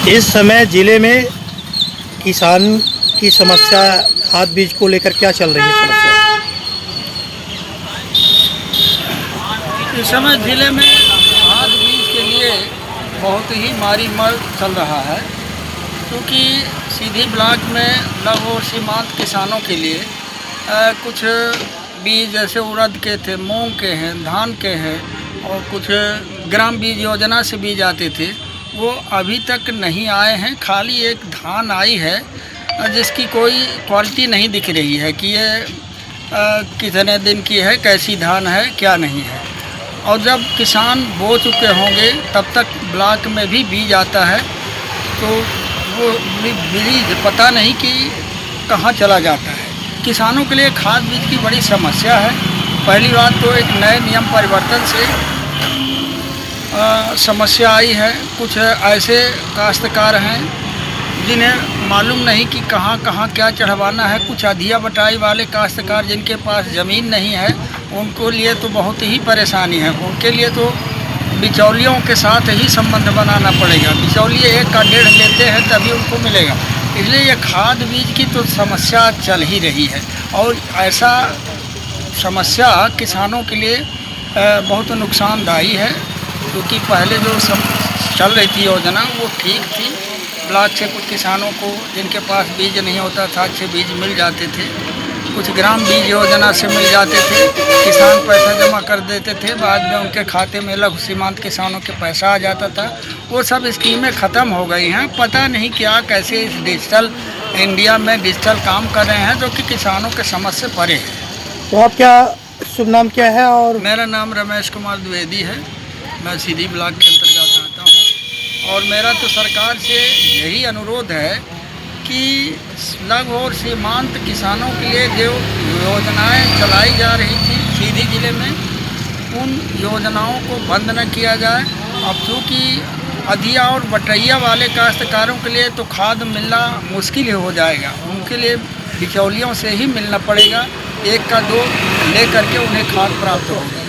इस समय ज़िले में किसान की समस्या खाद बीज को लेकर क्या चल रही है समस्या? इस समय ज़िले में खाद बीज के लिए बहुत ही मारी मार चल रहा है, क्योंकि सीधी ब्लॉक में लघु और सीमांत किसानों के लिए कुछ बीज जैसे उड़द के थे, मूंग के हैं, धान के हैं और कुछ ग्राम बीज योजना से बीज आते थे, वो अभी तक नहीं आए हैं। खाली एक धान आई है जिसकी कोई क्वालिटी नहीं दिख रही है कि ये कितने दिन की है, कैसी धान है, क्या नहीं है। और जब किसान बो चुके होंगे तब तक ब्लॉक में भी बीज आता है, तो वो बीज पता नहीं कि कहाँ चला जाता है। किसानों के लिए खाद बीज की बड़ी समस्या है। पहली बात तो एक नए नियम परिवर्तन से समस्या आई है। कुछ ऐसे काश्तकार हैं जिन्हें मालूम नहीं कि कहाँ कहाँ क्या चढ़वाना है। कुछ अधिया बटाई वाले काश्तकार जिनके पास ज़मीन नहीं है, उनको लिए तो बहुत ही परेशानी है। उनके लिए तो बिचौलियों के साथ ही संबंध बनाना पड़ेगा। बिचौलिए 1 का 1.5 लेते हैं तभी उनको मिलेगा। इसलिए ये खाद बीज की तो समस्या चल ही रही है, और ऐसा समस्या किसानों के लिए बहुत नुकसानदायी है, क्योंकि पहले जो चल रही थी योजना वो ठीक थी। ब्लॉक से कुछ किसानों को जिनके पास बीज नहीं होता था, अच्छे बीज मिल जाते थे। कुछ ग्राम बीज योजना से मिल जाते थे, किसान पैसा जमा कर देते थे, बाद में उनके खाते में लघु सीमांत किसानों के पैसा आ जाता था। वो सब स्कीमें ख़त्म हो गई हैं। पता नहीं क्या कैसे इस डिजिटल इंडिया में डिजिटल काम कर रहे हैं, जो कि किसानों के समझ से परे है। तो आप क्या शुभ नाम क्या है? और मेरा नाम रमेश कुमार द्विवेदी है। मैं सीधी ब्लॉक के अंतर्गत आता हूँ, और मेरा तो सरकार से यही अनुरोध है कि लघु और सीमांत किसानों के लिए जो योजनाएं चलाई जा रही थी सीधी ज़िले में, उन योजनाओं को बंद न किया जाए। अब चूँकि अधिया और बटैया वाले काश्तकारों के लिए तो खाद मिलना मुश्किल हो जाएगा, उनके लिए बिचौलियों से ही मिलना पड़ेगा। 1 का 2 ले करके उन्हें खाद प्राप्त होगी।